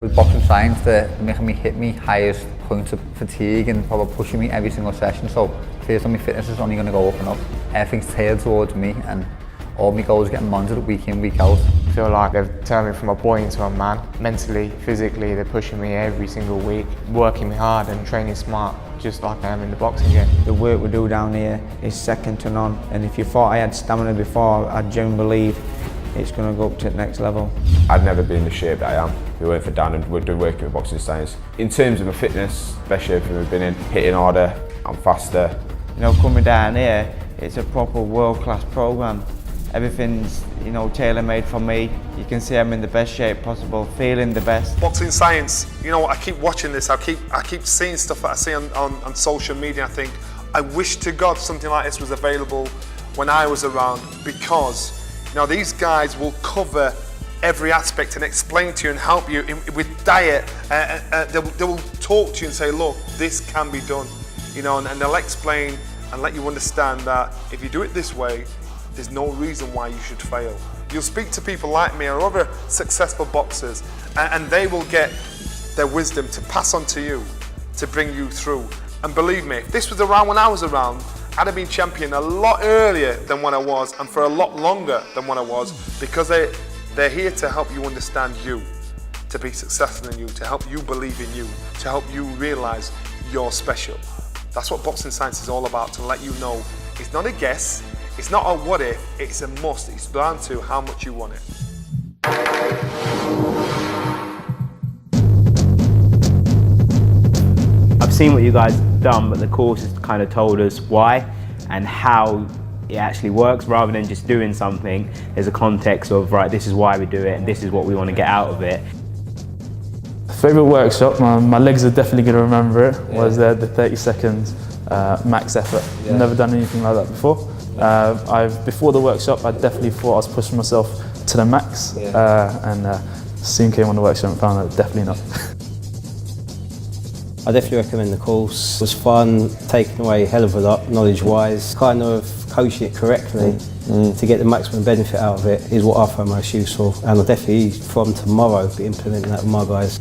With boxing science, they're making me hit me highest point of fatigue and probably pushing me every single session. So first on my fitness is only going to go up and up. Everything's tailored towards me and all my goals are getting monitored week in, week out. I feel like they've turned me from a boy into a man. Mentally, physically, they're pushing me every single week, working me hard and training smart, just like I am in the boxing gym. The work we do down here is second to none, and if you thought I had stamina before, I genuinely believe it's going to go up to the next level. I'd never been in the shape that I am. If it weren't for Dan and working with boxing science. In terms of my fitness, best shape I've ever been in, hitting harder, I'm faster. You know, coming down here, it's a proper world-class program. Everything's, you know, tailor-made for me. You can see I'm in the best shape possible, feeling the best. Boxing science, you know, I keep watching this, I keep seeing stuff that I see on social media. I think, I wish to God something like this was available when I was around, because you know, these guys will cover every aspect and explain to you and help you with diet. They will talk to you and say, look, this can be done. You know, and they'll explain and let you understand that if you do it this way, there's no reason why you should fail. You'll speak to people like me or other successful boxers and they will get their wisdom to pass on to you, to bring you through. And believe me, if this was around when I was around, I'd have been champion a lot earlier than when I was and for a lot longer than when I was, because they're here to help you understand you, to be successful in you, to help you believe in you, to help you realise you're special. That's what boxing science is all about, to let you know it's not a guess, it's not a what if, it's a must. It's down to how much you want it. I've seen what you guys have done, but the course has kind of told us why and how it actually works, rather than just doing something. There's a context of, right, this is why we do it and this is what we want to get out of it. Favourite workshop, my legs are definitely going to remember it, was the 30 seconds max effort. I've never done anything like that before. Before the workshop, I definitely thought I was pushing myself to the max, and soon came on the workshop and found that definitely not. I definitely recommend the course. It was fun, taking away a hell of a lot, knowledge-wise. Kind of coaching it correctly to get the maximum benefit out of it is what I find most useful. And I'll definitely, from tomorrow, be implementing that with my guys.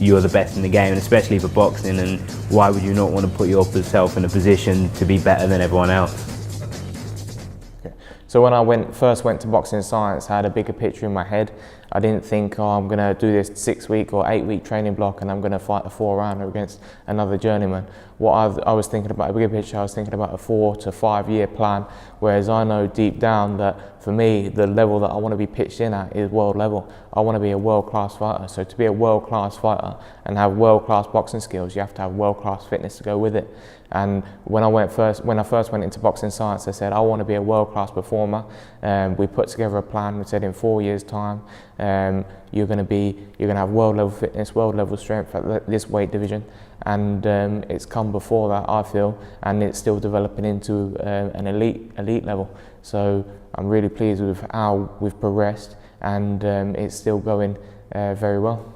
You're the best in the game, and especially for boxing, and why would you not want to put yourself in a position to be better than everyone else? So when I first went to boxing science, I had a bigger picture in my head. I didn't think, oh, I'm going to do this 6-week or 8-week training block and I'm going to fight a 4-rounder against another journeyman. What I was thinking about, a bigger picture, I was thinking about a 4 to 5 year plan, whereas I know deep down that for me, the level that I want to be pitched in at is world level. I want to be a world-class fighter. So to be a world-class fighter and have world-class boxing skills, you have to have world-class fitness to go with it. And when I first went into boxing science, I said, I want to be a world-class performer. We put together a plan. We said in 4 years' time, you're going to have world-level fitness, world-level strength at this weight division. And it's come before that, I feel, and it's still developing into an elite level. So I'm really pleased with how we've progressed, and it's still going very well.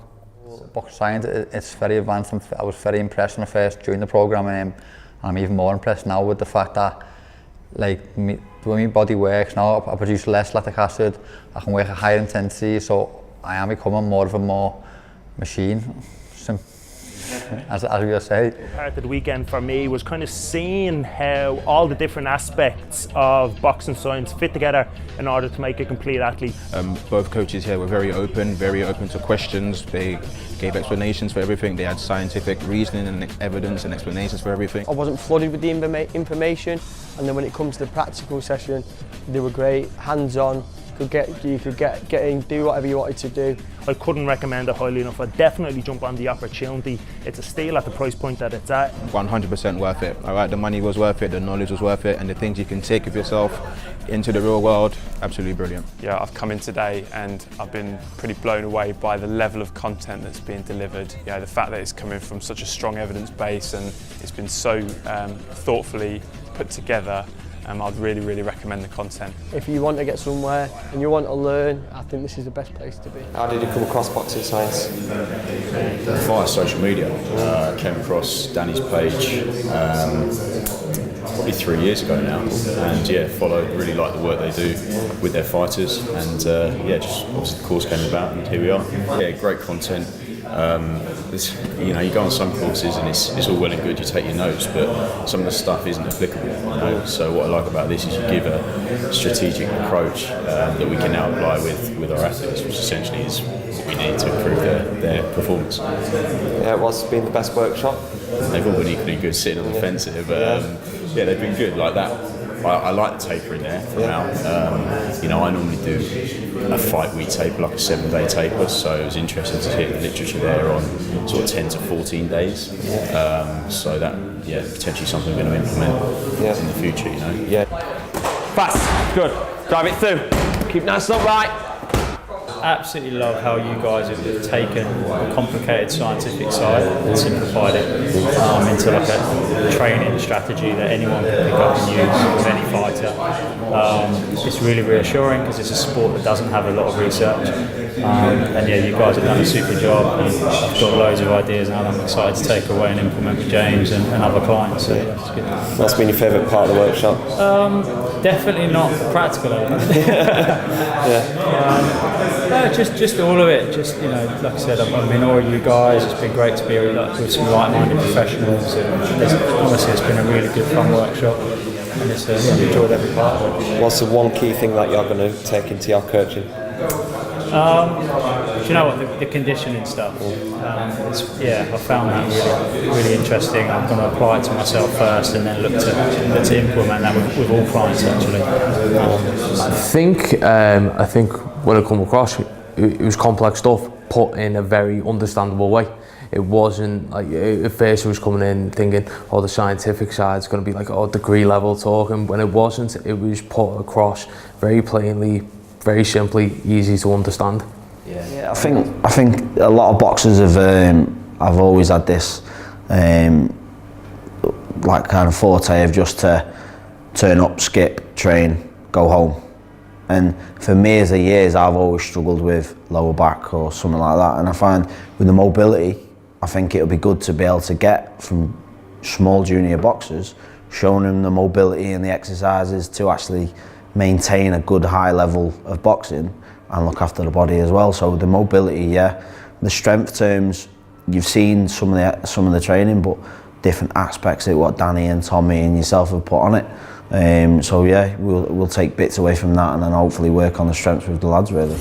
Boxing science, it's very advanced. I was very impressed when I first joined the program, and I'm even more impressed now with the fact that, like, the way my body works now, I produce less lactic acid, I can work at higher intensity, so I am becoming more of a machine, as we just say. Part of the weekend for me was kind of seeing how all the different aspects of boxing science fit together in order to make a complete athlete. Both coaches here were very open to questions. They gave explanations for everything. They had scientific reasoning and evidence and explanations for everything. I wasn't flooded with the information, and then when it comes to the practical session, they were great, hands-on. You could get in, do whatever you wanted to do. I couldn't recommend it highly enough. I'd definitely jump on the opportunity. It's a steal at the price point that it's at. 100% worth it. All right, the money was worth it, the knowledge was worth it, and the things you can take of yourself into the real world, absolutely brilliant. Yeah, I've come in today and I've been pretty blown away by the level of content that's being delivered. You know, the fact that it's coming from such a strong evidence base and it's been so thoughtfully put together. I'd really recommend the content. If you want to get somewhere and you want to learn, I think this is the best place to be. How did you come across boxing science? Via social media. Came across Danny's page. probably 3 years ago now, and yeah, really like the work they do with their fighters, and yeah, just obviously the course came about, and here we are. Yeah, great content. You know, you go on some courses and it's all well and good, you take your notes, but some of the stuff isn't applicable, you know. So what I like about this is you give a strategic approach that we can now apply with our athletes, which essentially is what we need to improve their performance. Yeah, what's been the best workshop? They've all been equally good sitting on the fence here, but yeah, they've been good like that. I like the taper in there for now. You know, I normally do a fight week taper, like a 7-day taper, so it was interesting to hear the literature there on sort of 10 to 14 days. So that, yeah, potentially something we're going to implement in the future, you know. Yeah. Fast, good. Drive it through. Keep nice and upright. Absolutely love how you guys have taken a complicated scientific side and simplified it into like a training strategy that anyone can pick up and use with any fighter. It's really reassuring because it's a sport that doesn't have a lot of research. And yeah, you guys have done a super job. I've got loads of ideas now that I'm excited to take away and implement with James and other clients. So yeah, it's good. What's been your favourite part of the workshop? Definitely not the practical element. Just all of it. Just, you know, like I said, I've been all of you guys. It's been great to be with some like-minded professionals. Honestly, it's been a really good fun workshop, and I've enjoyed every part of it. What's the one key thing that you're going to take into your coaching? Do you know what, the conditioning stuff? I found that really interesting. I'm going to apply it to myself first, and then look to implement that with all clients actually. I think when it come across, it was complex stuff put in a very understandable way. It wasn't like, at first I was coming in thinking, the scientific side's going to be like, degree level talk, and when it wasn't, it was put across very plainly, very simply, easy to understand. Yeah, I think a lot of boxers have always had this like kind of forte of just to turn up, skip, train, go home. And for me, as the years, I've always struggled with lower back or something like that. And I find with the mobility, I think it'll be good to be able to get from small junior boxers, showing them the mobility and the exercises to actually maintain a good high level of boxing and look after the body as well. So the mobility, yeah, the strength terms, you've seen some of the training, but different aspects of what Danny and Tommy and yourself have put on it. So yeah, we'll take bits away from that and then hopefully work on the strengths with the lads really.